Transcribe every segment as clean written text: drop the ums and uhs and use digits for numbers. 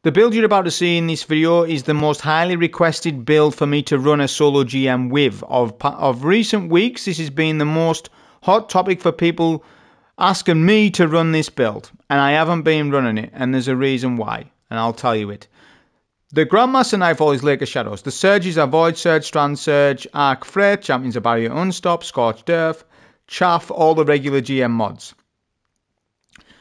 The build you're about to see in this video is the most highly requested build for me to run a solo GM with. Of recent weeks, this has been the most hot topic for people asking me to run this build. And I haven't been running it, and there's a reason why, and I'll tell you it. The Grandmaster Nightfall is Lake of Shadows. The surges are Void Surge, Strand Surge, Arc Freight, Champions of Barrier Unstop, Scorched Earth, Chaff, all the regular GM mods.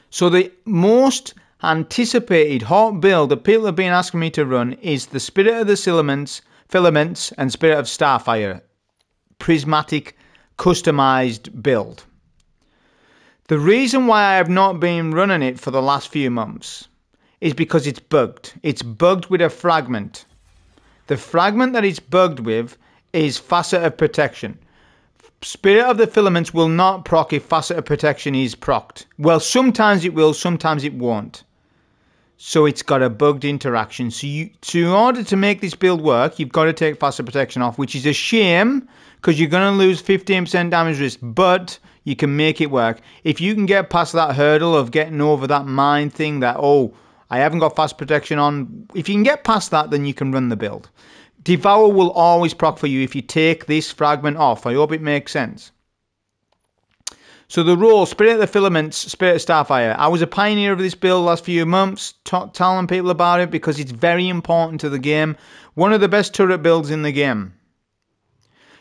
So the most anticipated hot build that people have been asking me to run is the Spirit of the Filaments and Spirit of Starfire Prismatic customized build. The reason why I have not been running it for the last few months is because it's bugged. It's bugged with a fragment. The fragment that it's bugged with is Facet of Protection. Spirit of the Filaments will not proc if Facet of Protection is procced. Well, sometimes it will, sometimes it won't. So it's got a bugged interaction. So in order to make this build work, you've got to take Facet Protection off, which is a shame because you're going to lose 15% damage risk, but you can make it work. If you can get past that hurdle of getting over that mind thing that, oh, I haven't got Facet Protection on, if you can get past that, then you can run the build. Devour will always proc for you if you take this fragment off. I hope it makes sense. So the role, Spirit of the Filaments, Spirit of Starfire. I was a pioneer of this build the last few months, telling people about it because it's very important to the game. One of the best turret builds in the game.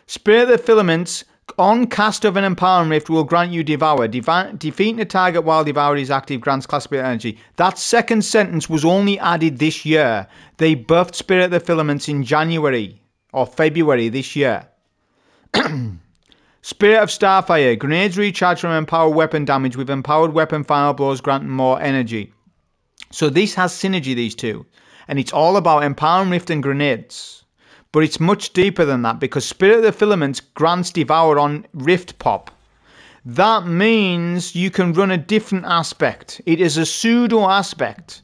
Spirit of the Filaments, on cast of an Empowering Rift, will grant you Devour. Defeating a target while Devour is active grants class Spirit energy. That second sentence was only added this year. They buffed Spirit of the Filaments in January or February this year. Spirit of Starfire. Grenades recharge from empowered weapon damage with empowered weapon final blows granting more energy. So this has synergy, these two. And it's all about Empowering Rift and grenades. But it's much deeper than that because Spirit of the Filaments grants Devour on Rift Pop. That means you can run a different aspect. It is a pseudo aspect.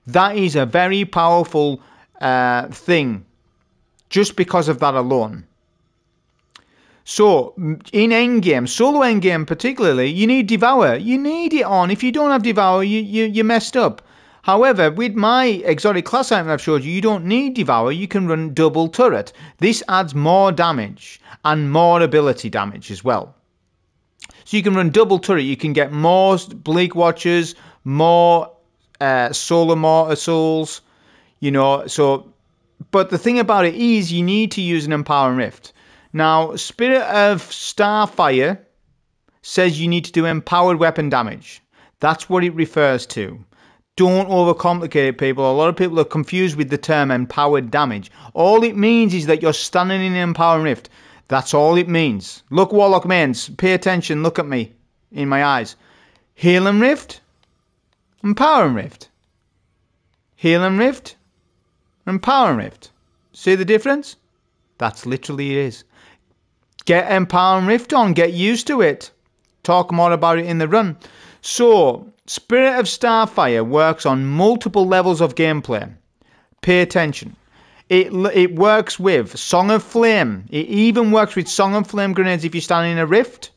That is a very powerful thing just because of that alone. So, in endgame, solo endgame particularly, you need Devour. You need it on. If you don't have Devour, you messed up. However, with my exotic class item I've showed you, you don't need Devour. You can run double turret. This adds more damage and more ability damage as well. So you can run double turret. You can get more Bleak Watchers, more Solar Mortar Souls, you know. So, but the thing about it is you need to use an Empowering Rift. Now, Spirit of Starfire says you need to do empowered weapon damage. That's what it refers to. Don't overcomplicate it, people. A lot of people are confused with the term empowered damage. All it means is that you're standing in an Empowering Rift. That's all it means. Look, Warlock mains, pay attention, look at me in my eyes. Healing Rift, Empowering Rift. Healing Rift, Empowering Rift. See the difference? That's literally it is. Get Empowering Rift on. Get used to it. Talk more about it in the run. So, Spirit of Starfire works on multiple levels of gameplay. Pay attention. It works with Song of Flame. It even works with Song of Flame grenades if you're standing in a rift.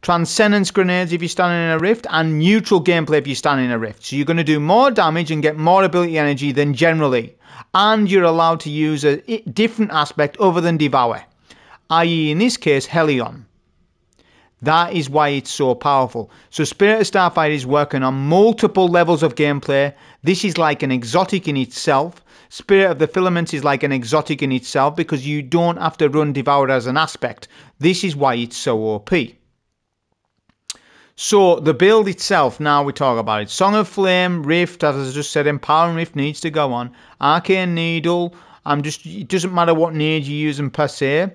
Transcendence grenades if you're standing in a rift. And neutral gameplay if you're standing in a rift. So you're going to do more damage and get more ability energy than generally. And you're allowed to use a different aspect other than Devour. I.e. in this case, Helion. That is why it's so powerful. So Spirit of Starfire is working on multiple levels of gameplay. This is like an exotic in itself. Spirit of the Filaments is like an exotic in itself because you don't have to run Devour as an aspect. This is why it's so OP. So the build itself, now we talk about it. Song of Flame, Rift, as I just said, Empowering Rift needs to go on. Arcane Needle, it doesn't matter what nade you're using per se.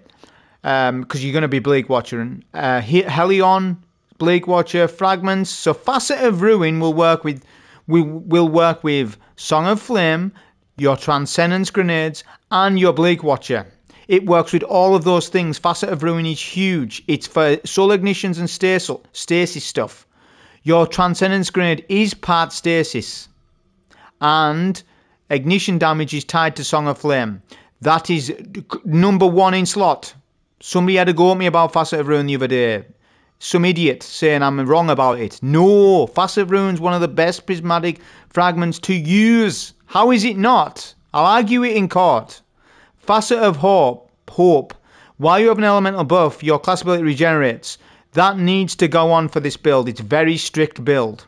Because you're going to be Bleak Watcher. Helion, Bleak Watcher, Fragments. So Facet of Ruin will work with Song of Flame, your Transcendence Grenades, and your Bleak Watcher. It works with all of those things. Facet of Ruin is huge. It's for Soul Ignitions and Stasis stuff. Your Transcendence Grenade is part Stasis. And Ignition damage is tied to Song of Flame. That is number one in slot. Somebody had a go at me about Facet of Ruin the other day. Some idiot saying I'm wrong about it. No, Facet of Ruin's one of the best prismatic fragments to use. How is it not? I'll argue it in court. Facet of Hope. While you have an elemental buff, your class ability regenerates. That needs to go on for this build. It's a very strict build.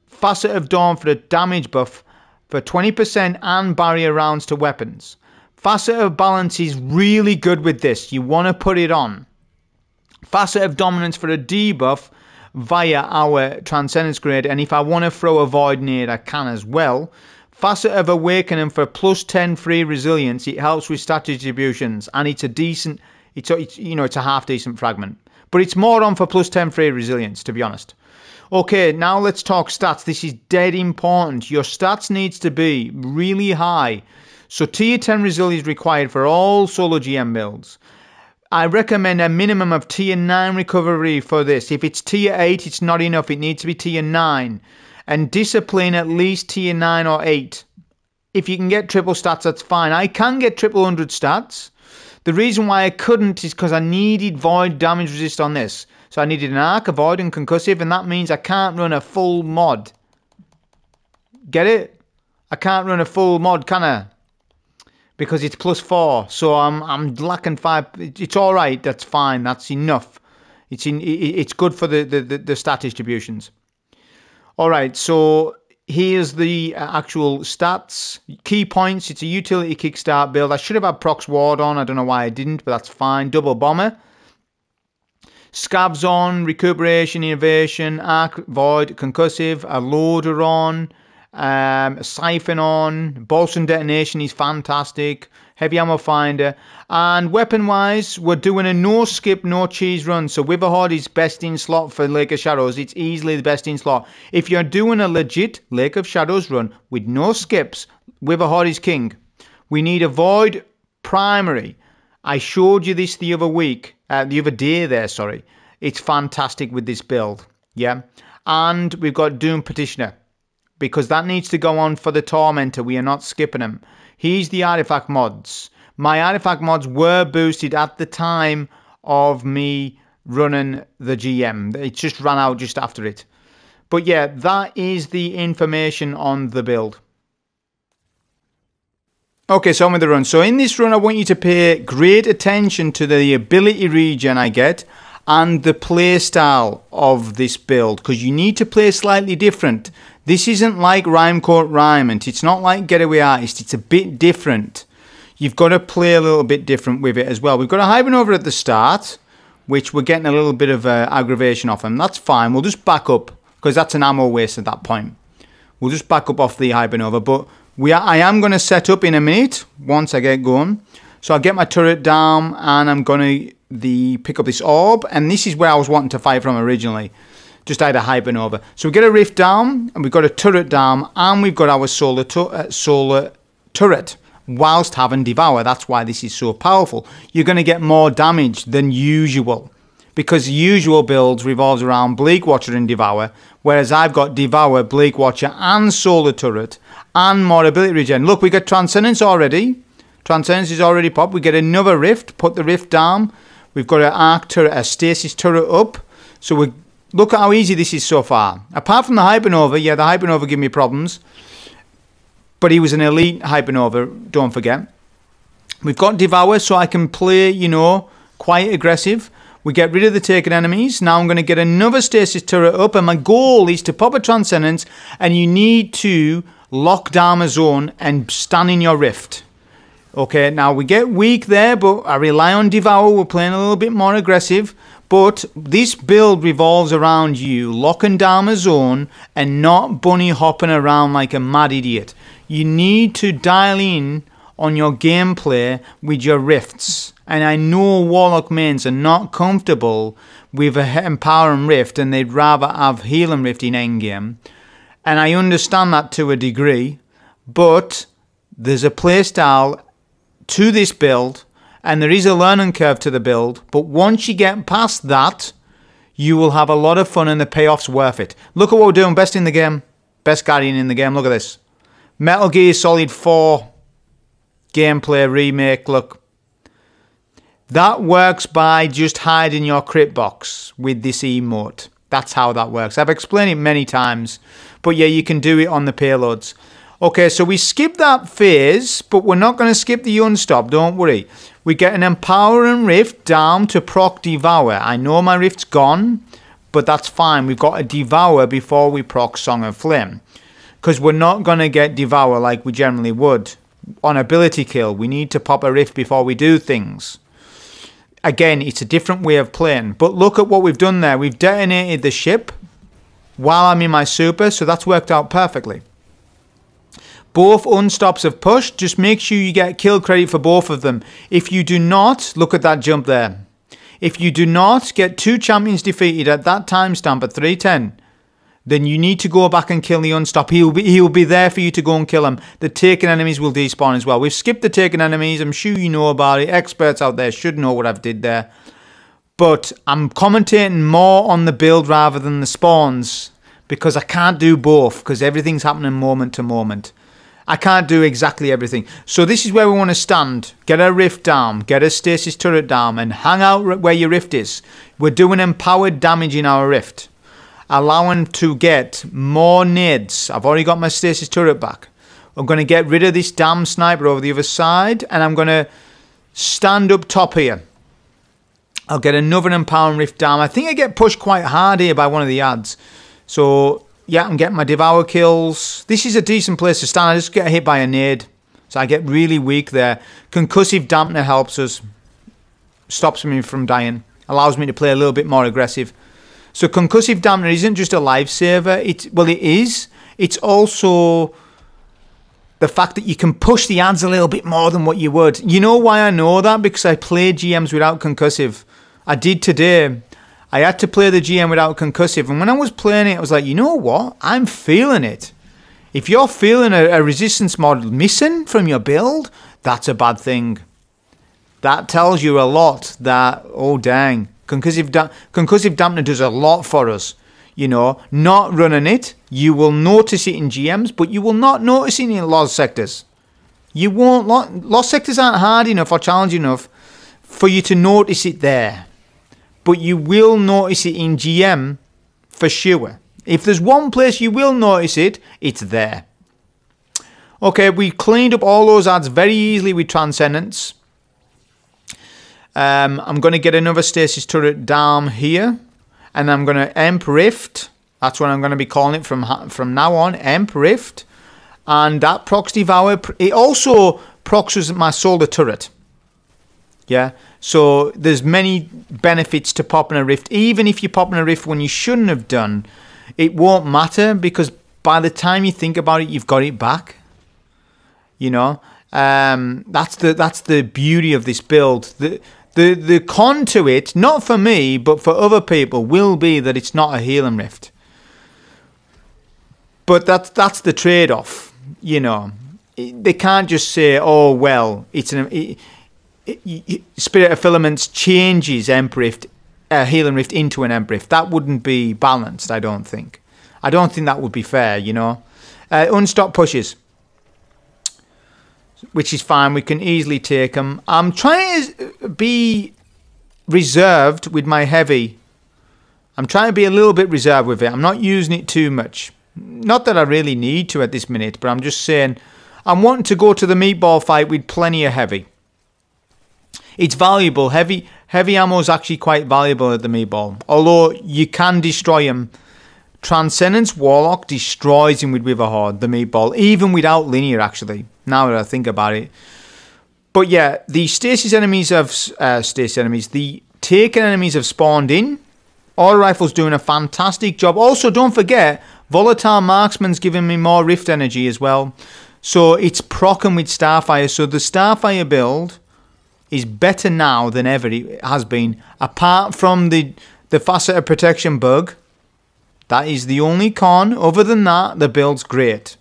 Facet of Dawn for a damage buff for 20% and barrier rounds to weapons. Facet of Balance is really good with this. You want to put it on. Facet of Dominance for a debuff via our Transcendence grade, and if I want to throw a Void Nade, I can as well. Facet of Awakening for plus 10 free resilience. It helps with stat distributions, and it's a decent, it's a half decent fragment. But it's more on for plus 10 free resilience, to be honest. Okay, now let's talk stats. This is dead important. Your stats needs to be really high. So tier 10 resilience is required for all solo GM builds. I recommend a minimum of tier 9 recovery for this. If it's tier 8, it's not enough. It needs to be tier 9. And discipline at least tier 9 or 8. If you can get triple stats, that's fine. I can get triple 100 stats. The reason why I couldn't is because I needed void damage resist on this. So I needed an arc, a void, and concussive, and that means I can't run a full mod. Get it? I can't run a full mod, can I? Because it's plus 4, so I'm lacking 5. It's all right. That's fine. That's enough. It's good for the stat distributions. All right. So here's the actual stats. Key points. It's a utility kickstart build. I should have had Prox Ward on. I don't know why I didn't, but that's fine. Double bomber. Scavs on, recuperation, innovation, arc, void, concussive, a loader on. A siphon on, bolts and detonation is fantastic, heavy ammo finder, and weapon wise we're doing a no skip no cheese run. So Witherhoard is best in slot for Lake of Shadows. It's easily the best in slot. If you're doing a legit Lake of Shadows run with no skips, Witherhoard is king. We need a void primary. I showed you this the other day there, sorry. It's fantastic with this build, yeah. And we've got Doom Petitioner, because that needs to go on for the Tormentor. We are not skipping him. He's the artifact mods. My artifact mods were boosted at the time of me running the GM. It just ran out just after it. But yeah, that is the information on the build. Okay, so on with the run. So in this run, I want you to pay great attention to the ability regen I get and the play style of this build, because you need to play slightly different. This isn't like Rhymecoat Rhymant. It's not like Getaway Artist. It's a bit different. You've got to play a little bit different with it as well. We've got a Hibernova at the start, which we're getting a little bit of aggravation off him. That's fine. We'll just back up, because that's an ammo waste at that point. We'll just back up off the Hibernova. But I am going to set up in a minute once I get going. So I'll get my turret down, and I'm going to pick up this orb. And this is where I was wanting to fight from originally. Just had a Hibernova. So we get a rift down, and we've got a turret down, and we've got our solar turret whilst having Devour. That's why this is so powerful. You're going to get more damage than usual, because usual builds revolves around Bleak Watcher and Devour, whereas I've got Devour, Bleak Watcher, and solar turret, and more ability regen. Look, we got Transcendence already. Transcendence is already popped. We get another rift. Put the rift down. We've got an arc turret, a stasis turret up. So we look at how easy this is so far. Apart from the Hibernova, yeah, the Hibernova gave me problems. But he was an elite Hibernova, don't forget. We've got Devour, so I can play, you know, quite aggressive. We get rid of the taken enemies. Now I'm going to get another stasis turret up, and my goal is to pop a Transcendence, and you need to lock down a zone and stand in your rift. Okay, now we get weak there, but I rely on Devour. We're playing a little bit more aggressive. But this build revolves around you locking down a zone and not bunny hopping around like a mad idiot. You need to dial in on your gameplay with your rifts. And I know Warlock mains are not comfortable with a Empowering Rift, and they'd rather have Healing Rift in endgame. And I understand that to a degree, but there's a playstyle to this build, and there is a learning curve to the build, but once you get past that, you will have a lot of fun and the payoff's worth it. Look at what we're doing, best in the game, best Guardian in the game, look at this. Metal Gear Solid 4 gameplay remake, look. That works by just hiding your crit box with this emote. That's how that works. I've explained it many times, but yeah, you can do it on the payloads. Okay, so we skip that phase, but we're not going to skip the unstop, don't worry. We get an Empowering Rift down to proc Devour. I know my Rift's gone, but that's fine. We've got to Devour before we proc Song of Flame. Because we're not going to get Devour like we generally would. On ability kill, we need to pop a Rift before we do things. Again, it's a different way of playing. But look at what we've done there. We've detonated the ship while I'm in my super, so that's worked out perfectly. Both unstops have pushed. Just make sure you get kill credit for both of them. If you do not, look at that jump there. If you do not get 2 champions defeated at that timestamp at 310, then you need to go back and kill the unstop. He'll be there for you to go and kill him. The taken enemies will despawn as well. We've skipped the taken enemies. I'm sure you know about it. Experts out there should know what I've did there. But I'm commentating more on the build rather than the spawns, because I can't do both, because everything's happening moment to moment. I can't do exactly everything. So this is where we want to stand. Get a rift down. Get a stasis turret down. And hang out where your rift is. We're doing empowered damage in our rift. Allowing to get more nades. I've already got my stasis turret back. I'm going to get rid of this damn sniper over the other side. And I'm going to stand up top here. I'll get another empowering rift down. I think I get pushed quite hard here by one of the ads. So, yeah, I'm getting my devour kills. This is a decent place to stand. I just get hit by a nade. So I get really weak there. Concussive dampener helps us. Stops me from dying. Allows me to play a little bit more aggressive. So concussive dampener isn't just a lifesaver. Well, it is. It's also the fact that you can push the ads a little bit more than what you would. You know why I know that? Because I play GMs without concussive. I did today. I had to play the GM without concussive. And when I was playing it, I was like, you know what? I'm feeling it. If you're feeling a resistance model missing from your build, that's a bad thing. That tells you a lot that, oh dang, concussive dampener does a lot for us. You know, not running it, you will notice it in GMs, but you will not notice it in lost sectors. You won't. Lost sectors aren't hard enough or challenging enough for you to notice it there. But you will notice it in GM for sure. If there's one place you will notice it, it's there. Okay, we cleaned up all those ads very easily with Transcendence. I'm going to get another stasis turret down here. And I'm going to Emp Rift. That's what I'm going to be calling it from now on. Emp Rift. And that procs Devour. It also procs my solar turret. Yeah. So there's many benefits to popping a rift. Even if you're popping a rift when you shouldn't have done, it won't matter, because by the time you think about it, you've got it back. You know. That's the beauty of this build. The con to it, not for me, but for other people, will be that it's not a healing rift. But that's the trade-off, you know. They can't just say, oh, well, it's Spirit of Filaments changes Emp Rift, healing rift into an Emp Rift. That wouldn't be balanced, I don't think. I don't think that would be fair, you know. Unstop pushes, which is fine. We can easily take them. I'm trying to be reserved with my heavy. I'm trying to be a little bit reserved with it. I'm not using it too much. Not that I really need to at this minute, but I'm just saying I'm wanting to go to the meatball fight with plenty of heavy. It's valuable. Heavy ammo is actually quite valuable at the meatball. Although you can destroy him. Transcendence Warlock destroys him with Witherhoard, the meatball, even without linear, actually, now that I think about it. But yeah, the stasis enemies the taken enemies have spawned in. Auto Rifle's doing a fantastic job. Also, don't forget, Volatile Marksman's giving me more rift energy as well. So it's proccing with Starfire. So the Starfire build is better now than ever it has been. Apart from the facet protection bug. That is the only con. Other than that, the build's great.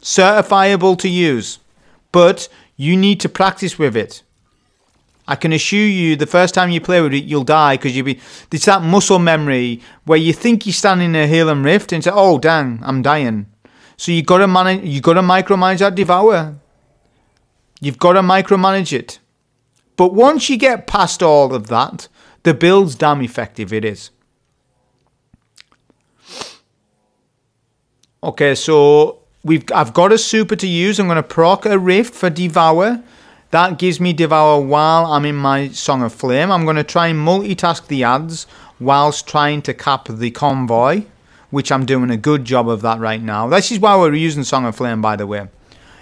Certifiable to use. But you need to practice with it. I can assure you, the first time you play with it, you'll die. Because it's that muscle memory where you think you're standing in a healing rift and say, oh, dang, I'm dying. So you got to micromanage that Devour. You've got to micromanage it. But once you get past all of that, the build's damn effective, it is. Okay, so I've got a super to use. I'm going to proc a Rift for Devour. That gives me Devour while I'm in my Song of Flame. I'm going to try and multitask the ads whilst trying to cap the convoy, which I'm doing a good job of that right now. This is why we're using Song of Flame, by the way.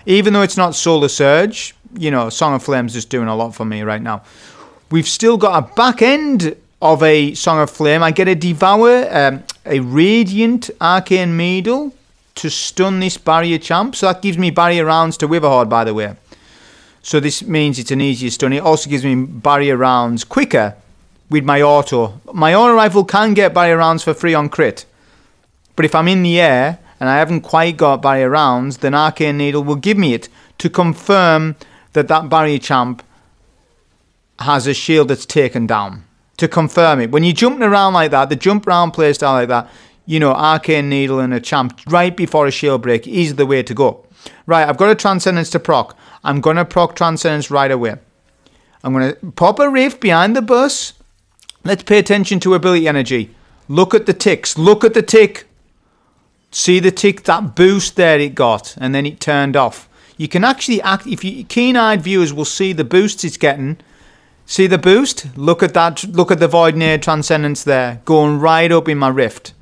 Even though it's not Solar Surge, you know, Song of Flame's just doing a lot for me right now. We've still got a back end of a Song of Flame. I get a Devour, a Radiant Arcane Needle to stun this barrier champ. So that gives me barrier rounds to Witherhoard, by the way. So this means it's an easier stun. It also gives me barrier rounds quicker with my auto. My auto rifle can get barrier rounds for free on crit. But if I'm in the air and I haven't quite got barrier rounds, then Arcane Needle will give me it to confirm that that barrier champ has a shield that's taken down. To confirm it. When you're jumping around like that, the jump around playstyle like that, you know, Arcane Needle and a champ right before a shield break is the way to go. Right, I've got a Transcendence to proc. I'm going to proc Transcendence right away. I'm going to pop a Rift behind the bus. Let's pay attention to ability energy. Look at the ticks. Look at the tick. See the tick, that boost there it got, and then it turned off. You can actually act, if you keen-eyed viewers will see the boosts it's getting. See the boost? Look at that, look at the Void Nade Transcendence there, going right up in my Rift.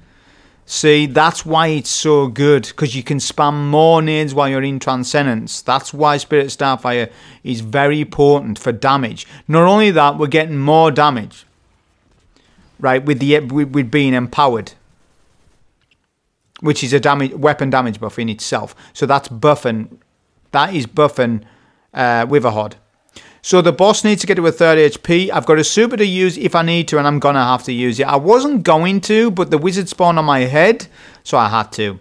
See, that's why it's so good, because you can spam more nades while you're in Transcendence. That's why Spirit Starfire is very important for damage. Not only that, we're getting more damage, right, with being empowered, which is a weapon damage buff in itself. So that's buffing, that is buffing Witherhoard. So the boss needs to get to a 30 HP. I've got a super to use if I need to, and I'm going to have to use it. I wasn't going to, but the wizard spawned on my head, so I had to.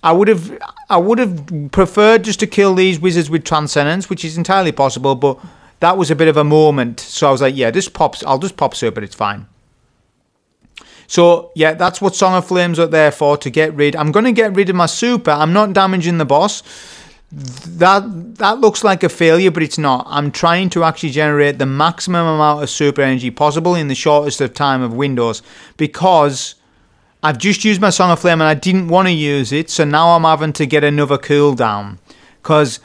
I would have preferred just to kill these wizards with Transcendence, which is entirely possible, but that was a bit of a moment. So I was like, yeah, I'll just pop super, it's fine. So, yeah, that's what Song of Flames are there for, to get rid. I'm going to get rid of my super. I'm not damaging the boss. That looks like a failure, but it's not. I'm trying to actually generate the maximum amount of super energy possible in the shortest of time of windows, because I've just used my Song of Flame and I didn't want to use it, so now I'm having to get another cooldown. Because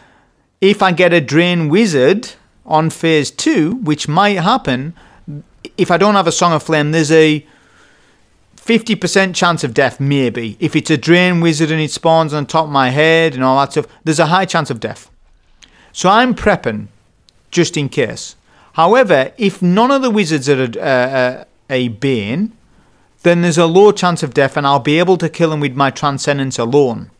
if I get a Drain Wizard on phase 2, which might happen, if I don't have a Song of Flame, there's a 50% chance of death, maybe. If it's a Drain Wizard and it spawns on top of my head and all that stuff, there's a high chance of death. So I'm prepping, just in case. However, if none of the wizards are a Bane, then there's a low chance of death and I'll be able to kill them with my Transcendence alone.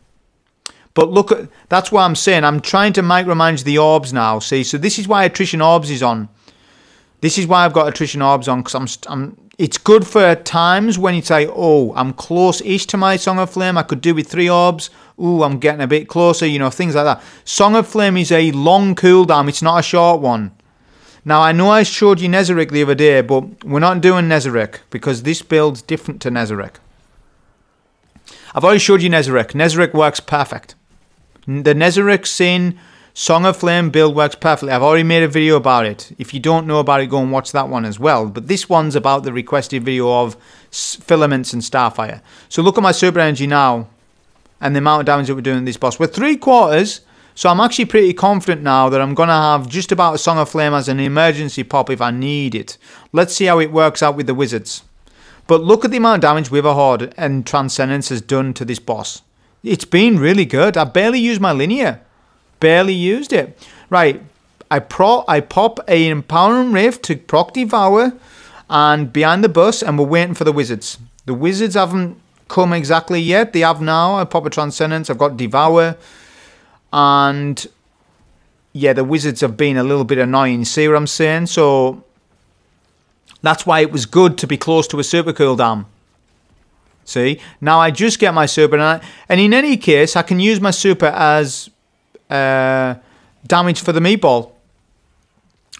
But look, that's what I'm saying. I'm trying to micromanage the orbs now, see? So this is why Attrition Orbs is on. This is why I've got Attrition Orbs on, because it's good for times when it's like, oh, I'm close-ish to my Song of Flame. I could do with 3 orbs. Ooh, I'm getting a bit closer, you know, things like that. Song of Flame is a long cooldown. It's not a short one. Now, I know I showed you Nezarec the other day, but we're not doing Nezarec because this build's different to Nezarec. I've already showed you Nezarec. Nezarec works perfect. The Nezarec Sin Song of Flame build works perfectly. I've already made a video about it. If you don't know about it, go and watch that one as well. But this one's about the requested video of Filaments and Starfire. So look at my super energy now and the amount of damage that we're doing to this boss. We're 3/4, so I'm actually pretty confident now that I'm going to have just about a Song of Flame as an emergency pop if I need it. Let's see how it works out with the wizards. But look at the amount of damage Witherhoard and Transcendence has done to this boss. It's been really good. I barely used my linear. Barely used it. Right, I pop a Empowering Rift to proc Devour and behind the bus, and we're waiting for the wizards. The wizards haven't come exactly yet. They have now. I pop a Transcendence. I've got Devour. And yeah, the wizards have been a little bit annoying. See what I'm saying? So that's why it was good to be close to a super cooldown. See? Now I just get my super, and in any case, I can use my super as damage for the meatball.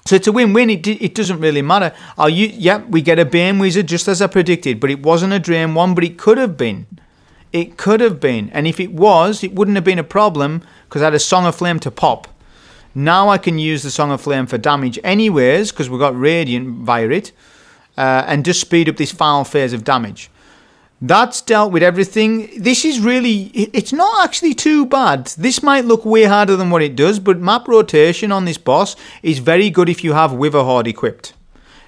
So it's a win-win. It doesn't really matter. We get a Bane Wizard just as I predicted, but it wasn't a Drain one, but it could have been. It could have been. And if it was, it wouldn't have been a problem because I had a Song of Flame to pop. Now I can use the Song of Flame for damage anyways because we've got Radiant via it, and just speed up this final phase of damage. That's dealt with everything. This is really, it's not actually too bad. This might look way harder than what it does, but map rotation on this boss is very good if you have Witherhoard equipped.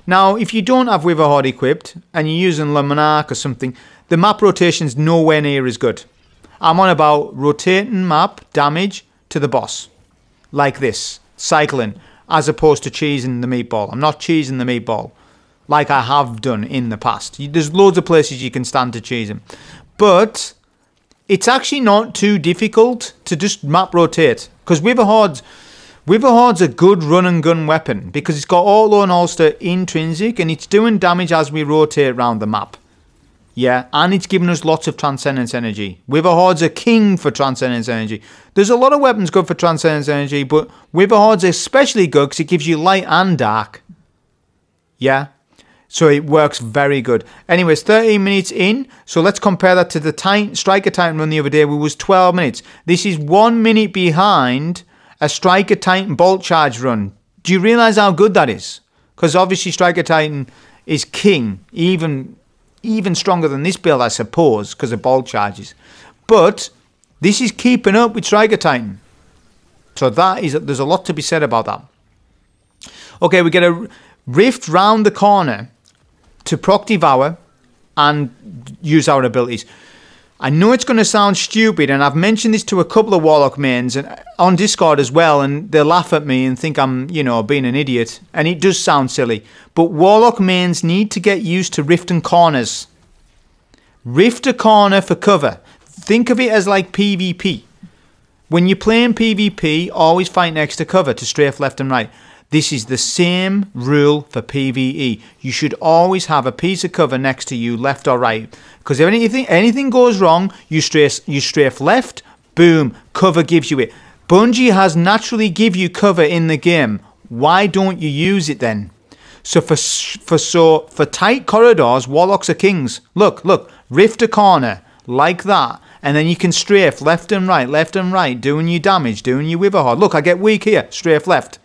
Now, if you don't have Witherhoard equipped and you're using Le Monarch or something, the map rotation's nowhere near as good. I'm on about rotating map damage to the boss. Like this, cycling, as opposed to cheesing the meatball. I'm not cheesing the meatball like I have done in the past. There's loads of places you can stand to cheese him. But it's actually not too difficult to just map rotate. Because Witherhoard's a good run and gun weapon. Because it's got auto and holster intrinsic. And it's doing damage as we rotate around the map. Yeah, and it's giving us lots of Transcendence energy. Witherhoard's a king for Transcendence energy. There's a lot of weapons good for Transcendence energy. But Witherhoard's especially good because it gives you light and dark. Yeah. So it works very good. Anyways, 13 minutes in. So let's compare that to the Striker Titan run the other day, which was 12 minutes. This is 1 minute behind a Striker Titan Bolt Charge run. Do you realise how good that is? Because obviously Striker Titan is king. Even stronger than this build, I suppose, because of Bolt Charges. But this is keeping up with Striker Titan. So there's a lot to be said about that. Okay, we get a rift round the corner to proc Devour and use our abilities. I know it's going to sound stupid, and I've mentioned this to a couple of Warlock mains and on Discord as well, and they laugh at me and think I'm, being an idiot, and it does sound silly. But Warlock mains need to get used to rifting corners. Rift a corner for cover. Think of it as like PvP. When you're playing PvP, always fight next to cover to strafe left and right. This is the same rule for PvE. You should always have a piece of cover next to you, left or right. Because if anything goes wrong, you strafe left, boom, cover gives you it. Bungie has naturally give you cover in the game. Why don't you use it then? So for tight corridors, Warlocks are kings. Look, rift a corner like that. And then you can strafe left and right, doing your damage, doing your Witherhoard. Look, I get weak here, strafe left.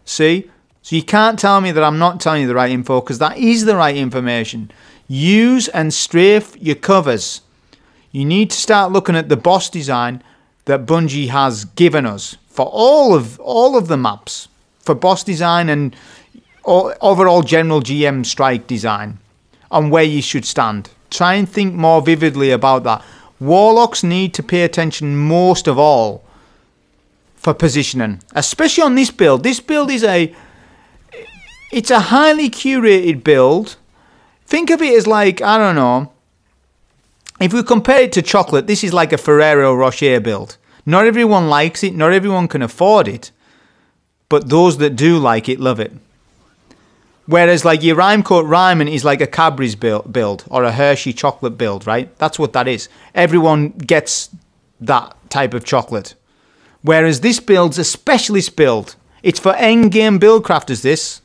See? So you can't tell me that I'm not telling you the right info, because that is the right information. Use and strafe your covers. You need to start looking at the boss design that Bungie has given us for all of the maps. For boss design and overall general GM strike design. On where you should stand. Try and think more vividly about that. Warlocks need to pay attention most of all for positioning, especially on this build. This build is it's a highly curated build. Think of it as like, I don't know, if we compare it to chocolate, this is like a Ferrero Rocher build. Not everyone likes it, not everyone can afford it, but those that do like it love it. Whereas like your Rhymecoat Ryman is like a Cadbury's build or a Hershey chocolate build, right? That's what that is. Everyone gets that type of chocolate. Whereas this build's a specialist build. It's for endgame build crafters, this.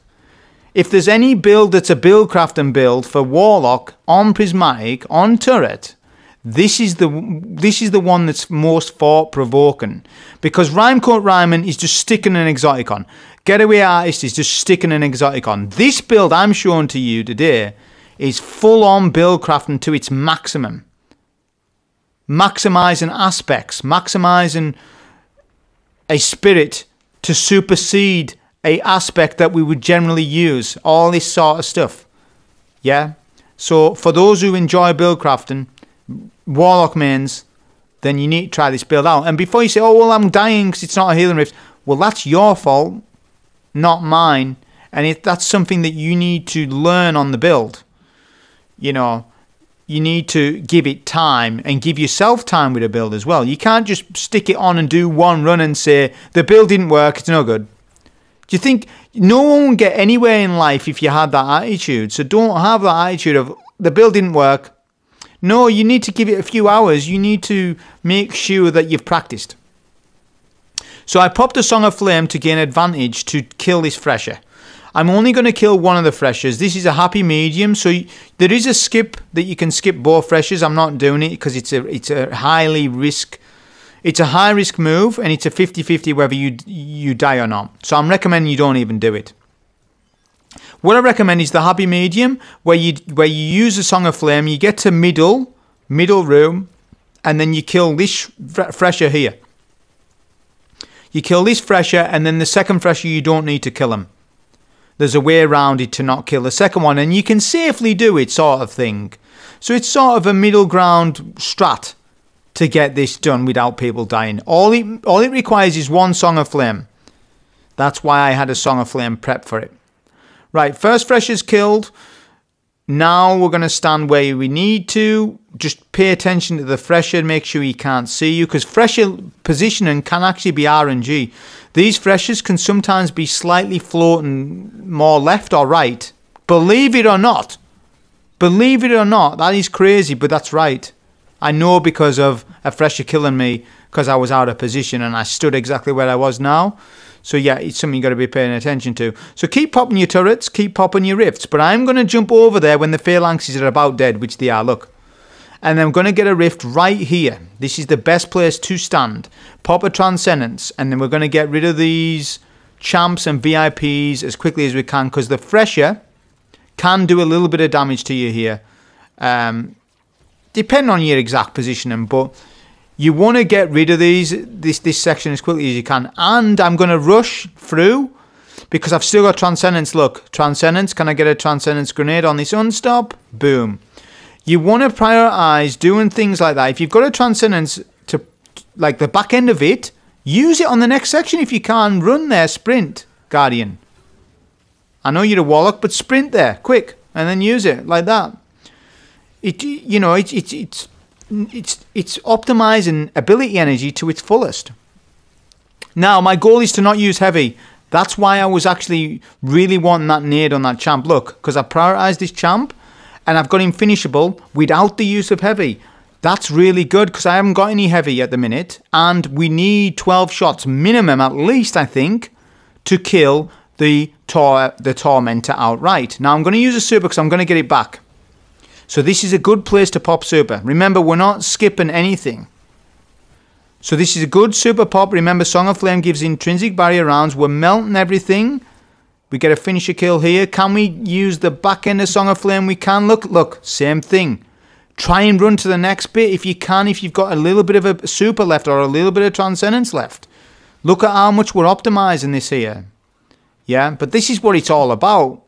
If there's any build that's a build crafting build for Warlock, on Prismatic, on Turret, this is the one that's most thought-provoking. Because Rhymecoat Ryman is just sticking an exotic on. Getaway Artist is just sticking an exotic on. This build I'm showing to you today is full-on build crafting to its maximum. Maximising aspects, maximising a spirit to supersede a aspect that we would generally use. All this sort of stuff. Yeah? So for those who enjoy build crafting, Warlock mains, then you need to try this build out. And before you say, oh, well, I'm dying because it's not a healing rift. Well, that's your fault, not mine. And that's something that you need to learn on the build. You need to give it time and give yourself time with a build as well. You can't just stick it on and do one run and say, the build didn't work, it's no good. Do you think no one would get anywhere in life if you had that attitude? So don't have that attitude of, the build didn't work. No, you need to give it a few hours. You need to make sure that you've practiced. So I popped a Song of Flame to gain advantage to kill this Thresher. I'm only going to kill one of the Threshers. This is a happy medium, so there is a skip that you can skip both Threshers. I'm not doing it because it's a high risk move, and it's a 50-50 whether you die or not. So I'm recommending you don't even do it. What I recommend is the happy medium, where you use a Song of Flame, you get to middle middle room, and then you kill this fresher here. You kill this fresher, and then the second fresher you don't need to kill him. There's a way around it to not kill the second one, and you can safely do it, sort of thing. So it's sort of a middle ground strat to get this done without people dying. All it requires is one Song of Flame. That's why I had a Song of Flame prep for it. Right, first fresher's killed. Now we're going to stand where we need to. Just pay attention to the fresher. Make sure he can't see you, because fresher positioning can actually be RNG. These freshers can sometimes be slightly floating more left or right. Believe it or not. Believe it or not. That is crazy, but that's right. I know because of a fresher killing me because I was out of position and I stood exactly where I was now. So yeah, it's something you've got to be paying attention to. So keep popping your turrets, keep popping your rifts. But I'm going to jump over there when the phalanxes are about dead, which they are, look. And I'm going to get a rift right here. This is the best place to stand. Pop a Transcendence. And then we're going to get rid of these champs and VIPs as quickly as we can, because the fresher can do a little bit of damage to you here. Depending on your exact positioning, but you want to get rid of this section as quickly as you can. And I'm going to rush through because I've still got Transcendence. Look, Transcendence. Can I get a Transcendence grenade on this unstop? Boom. You want to prioritize doing things like that. If you've got a Transcendence to like the back end of it, use it on the next section if you can. Run there, sprint, Guardian. I know you're a Warlock, but sprint there, quick, and then use it like that. It's optimizing ability energy to its fullest. Now, my goal is to not use heavy. That's why I was actually really wanting that nade on that champ. Look, because I prioritized this champ and I've got him finishable without the use of heavy. That's really good because I haven't got any heavy at the minute. And we need 12 shots minimum, at least, I think, to kill the Tormentor outright. Now, I'm going to use a super because I'm going to get it back. So this is a good place to pop super. Remember, we're not skipping anything. So this is a good super pop. Remember, Song of Flame gives intrinsic barrier rounds. We're melting everything. We get a finisher kill here. Can we use the back end of Song of Flame? We can. Look, same thing. Try and run to the next bit if you can, if you've got a little bit of a super left or a little bit of Transcendence left. Look at how much we're optimizing this here. Yeah, but this is what it's all about.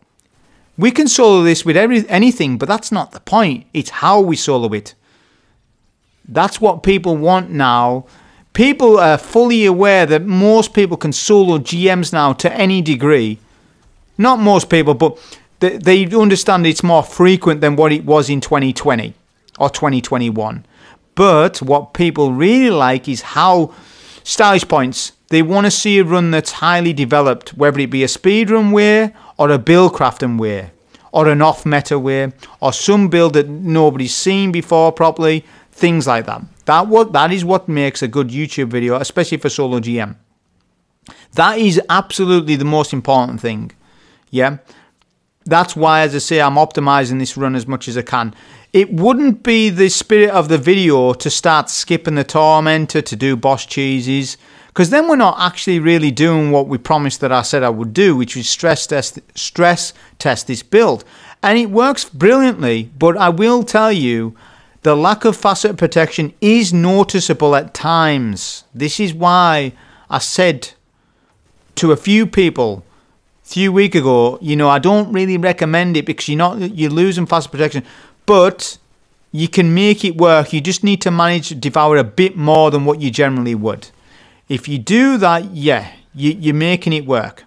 We can solo this with anything, but that's not the point. It's how we solo it. That's what people want now. People are fully aware that most people can solo GMs now to any degree. Not most people, but they understand it's more frequent than what it was in 2020 or 2021. But what people really like is how stylish points. They want to see a run that's highly developed, whether it be a speedrun way or a build crafting way, or an off-meta way, or some build that nobody's seen before properly, things like that. That is what makes a good YouTube video, especially for solo GM. That is absolutely the most important thing. Yeah, that's why, as I say, I'm optimizing this run as much as I can. It wouldn't be the spirit of the video to start skipping the Tormentor to do boss cheeses, because then we're not actually really doing what we promised that I said I would do, which was stress test this build. And it works brilliantly, but I will tell you, the lack of facet protection is noticeable at times. This is why I said to a few people a few weeks ago, you know, I don't really recommend it because you're losing facet protection, but you can make it work. You just need to manage to devour a bit more than what you generally would. If you do that, yeah, you're making it work.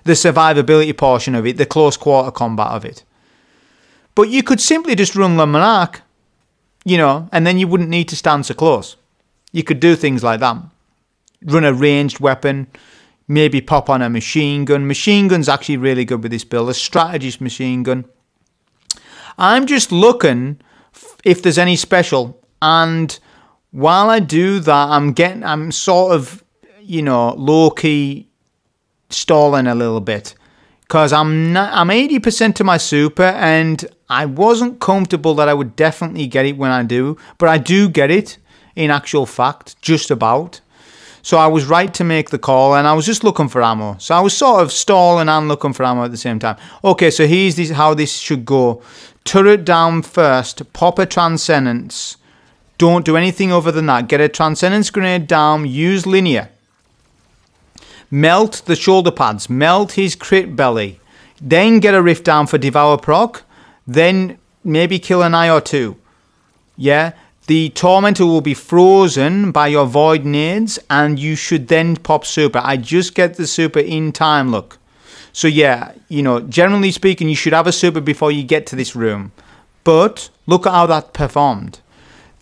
The survivability portion of it, the close quarter combat of it. But you could simply just run Le Monarch, you know, and then you wouldn't need to stand so close. You could do things like that. Run a ranged weapon, maybe pop on a machine gun. Machine gun's actually really good with this build, a strategist machine gun. I'm just looking if there's any special, and while I do that, I'm sort of, you know, low-key stalling a little bit because I'm 80% to my super, and I wasn't comfortable that I would definitely get it when I do, but I do get it in actual fact, just about. So I was right to make the call, and I was just looking for ammo. So I was sort of stalling and looking for ammo at the same time. Okay, so here's how this should go. Turret down first. Pop a Transcendence. Don't do anything other than that. Get a Transcendence grenade down. Use linear. Melt the shoulder pads. Melt his crit belly. Then get a rift down for Devour proc. Then maybe kill an eye or two. Yeah. The Tormentor will be frozen by your Void nades, and you should then pop super. I just get the super in time, look. So yeah, you know, generally speaking, you should have a super before you get to this room. But look at how that performed.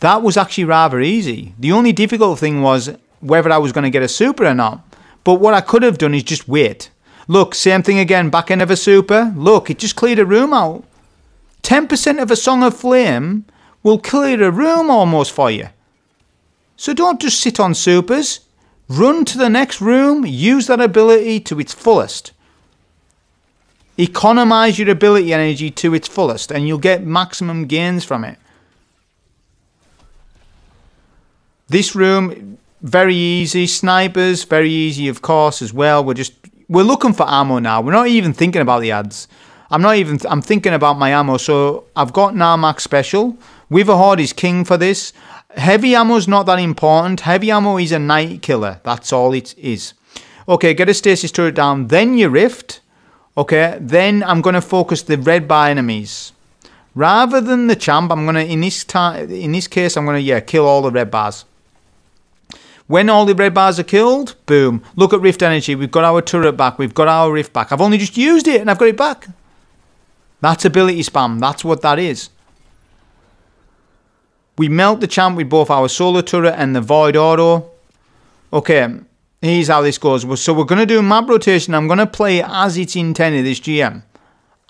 That was actually rather easy. The only difficult thing was whether I was going to get a super or not. But what I could have done is just wait. Look, same thing again, back end of a super. Look, it just cleared a room out. 10% of a Song of Flame will clear a room almost for you. So don't just sit on supers. Run to the next room. Use that ability to its fullest. Economize your ability energy to its fullest, and you'll get maximum gains from it. This room, very easy. Snipers, very easy of course as well. We're looking for ammo now. We're not even thinking about the ads. I'm thinking about my ammo. So I've got Narmak Special. Witherhoard is king for this. Heavy ammo is not that important. Heavy ammo is a night killer. That's all it is. Okay, get a stasis turret down. Then your rift. Okay, then I'm going to focus the red bar enemies. Rather than the champ, I'm going to, in this case, I'm going to, kill all the red bars. When all the red bars are killed, boom. Look at rift energy. We've got our turret back. We've got our rift back. I've only just used it and I've got it back. That's ability spam. That's what that is. We melt the champ with both our solar turret and the void auto. Okay, here's how this goes. So we're going to do map rotation. I'm going to play as it's intended, this GM.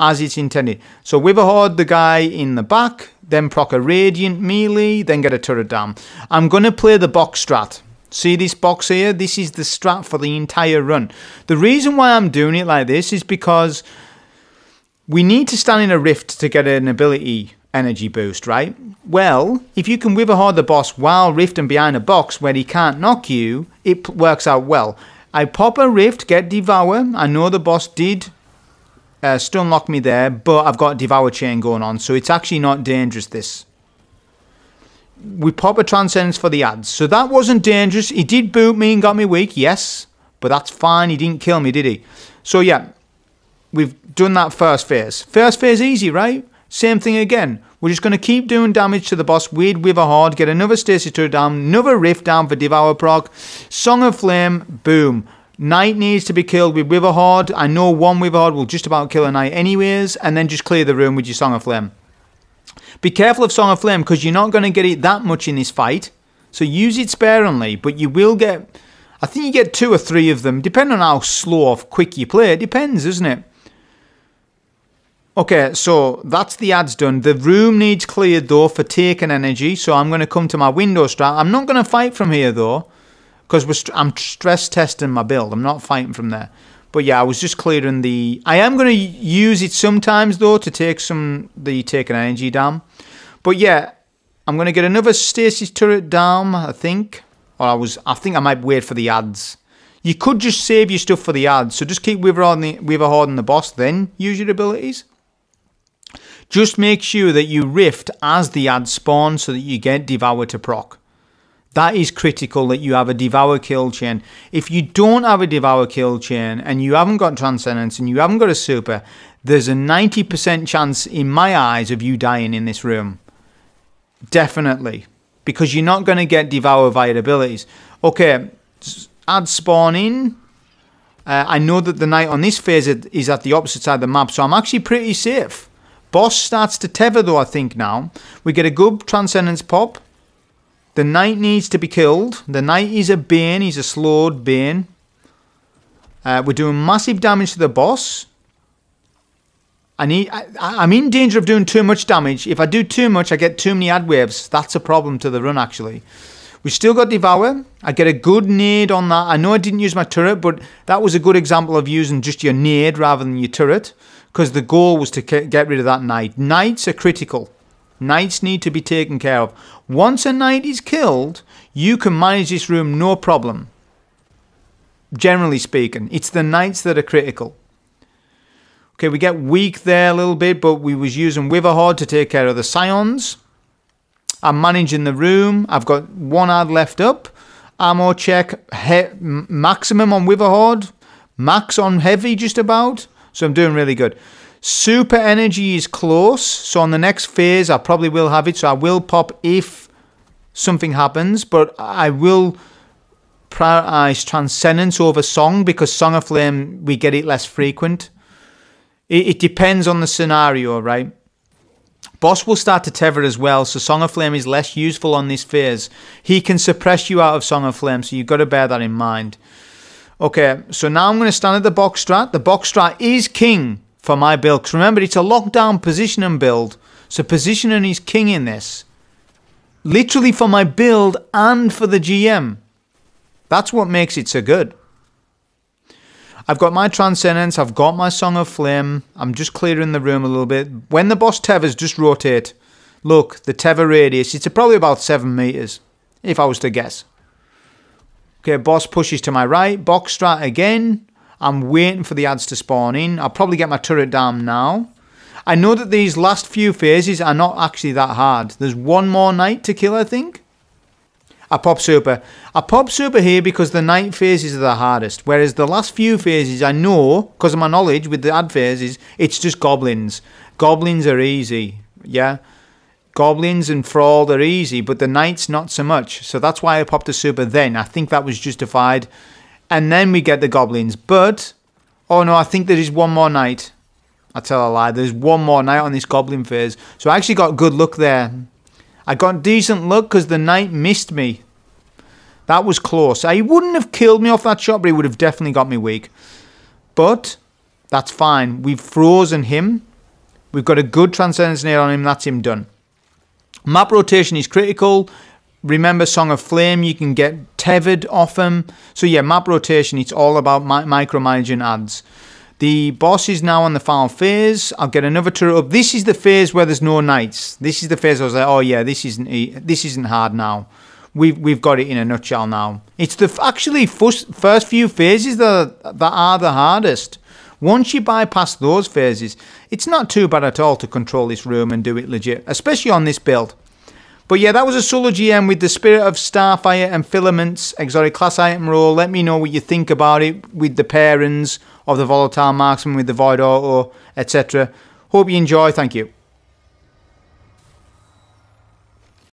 As it's intended. So Witherhoard, the guy in the back, then proc a Radiant melee, then get a turret down. I'm going to play the box strat. See this box here? This is the strat for the entire run. The reason why I'm doing it like this is because we need to stand in a rift to get an ability energy boost, right? Well, if you can Witherhoard the boss while rifting behind a box where he can't knock you, it works out well. I pop a rift, get Devour. I know the boss did stun lock me there, but I've got Devour chain going on, so it's actually not dangerous, this. We pop a Transcendence for the ads. So that wasn't dangerous. He did boot me and got me weak, yes, but that's fine. He didn't kill me, did he? So yeah, we've done that first phase. First phase easy, right? Same thing again. We're just going to keep doing damage to the boss with Witherhoard, get another stasis turret down, another rift down for Devour proc, Song of Flame, boom. Knight needs to be killed with Witherhoard. I know one Witherhoard will just about kill a Knight anyways, and then just clear the room with your Song of Flame. Be careful of Song of Flame because you're not going to get it that much in this fight, so use it sparingly, but you will get, I think you get 2 or 3 of them, depending on how slow or quick you play. It depends, doesn't it? Okay, so that's the ads done. The room needs cleared though for taking energy, so I'm going to come to my window strat. I'm not going to fight from here though, because I'm stress testing my build. I'm not fighting from there. But yeah, I was just clearing the... I am going to use it sometimes though to take the taken energy down. But yeah, I'm going to get another stasis turret down, I think. Or I think I might wait for the ads. You could just save your stuff for the ads, so just keep Witherhoarding the boss, then use your abilities. Just make sure that you rift as the ads spawn so that you get Devour to proc. That is critical, that you have a Devour kill chain. If you don't have a Devour kill chain and you haven't got Transcendence and you haven't got a super, there's a 90% chance in my eyes of you dying in this room. Definitely. Because you're not going to get Devour via abilities. Okay, ads spawn in. I know that the Knight on this phase is at the opposite side of the map, so I'm actually pretty safe. Boss starts to tether though, I think now. We get a good Transcendence pop. The Knight needs to be killed. The Knight is a Bane. He's a slowed Bane. We're doing massive damage to the boss. I'm in danger of doing too much damage. If I do too much, I get too many ad waves. That's a problem to the run, actually. We still got Devour. I get a good nade on that. I know I didn't use my turret, but that was a good example of using just your nade rather than your turret. Because the goal was to get rid of that Knight. Knights are critical. Knights need to be taken care of. Once a Knight is killed, you can manage this room no problem. Generally speaking, it's the Knights that are critical. Okay, we get weak there a little bit, but we was using Witherhoard to take care of the Scions. I'm managing the room. I've got 1 ad left up. Ammo check, maximum on Witherhoard. Max on heavy just about. So I'm doing really good. Super energy is close. So on the next phase, I probably will have it. So I will pop if something happens. But I will prioritize Transcendence over Song, because Song of Flame, we get it less frequent. It depends on the scenario, right? Boss will start to tether as well, so Song of Flame is less useful on this phase. He can suppress you out of Song of Flame, so you've got to bear that in mind. Okay, so now I'm going to stand at the box strat. The box strat is king for my build, because remember, it's a lockdown positioning build, so positioning is king in this. Literally for my build and for the GM. That's what makes it so good. I've got my Transcendence, I've got my Song of Flame. I'm just clearing the room a little bit. When the boss tethers, just rotate. Look, the tether radius, it's probably about 7 meters, if I was to guess. Okay, boss pushes to my right. Box strat again. I'm waiting for the ads to spawn in. I'll probably get my turret down now. I know that these last few phases are not actually that hard. There's 1 more knight to kill, I think. I pop super. I pop super here because the night phases are the hardest. Whereas the last few phases, I know, because of my knowledge with the ad phases, it's just goblins. Goblins are easy, yeah? Goblins and Thrall are easy, but the knights not so much. So that's why I popped a super then. I think that was justified. And then we get the goblins. But, oh no, I think there is 1 more knight. I tell a lie. There's 1 more knight on this goblin phase. So I actually got good luck there. I got decent luck because the knight missed me. That was close. He wouldn't have killed me off that shot, but he would have definitely got me weak. But that's fine. We've frozen him. We've got a good Transcendence nail on him. That's him done. Map rotation is critical. Remember Song of Flame, you can get tethered off him. So yeah, map rotation, it's all about micromanaging ads. The boss is now on the final phase. I'll get another turret up. This is the phase where there's no knights. This is the phase I was like, oh yeah, this isn't hard now. We've got it in a nutshell now. It's the actually first few phases that are the hardest. Once you bypass those phases, it's not too bad at all to control this room and do it legit, especially on this build. But yeah, that was a solo GM with the Spirit of Starfire and Filaments exotic class item roll. Let me know what you think about it with the pairings of the Volatile Marksman with the Void Auto, etc. Hope you enjoy. Thank you.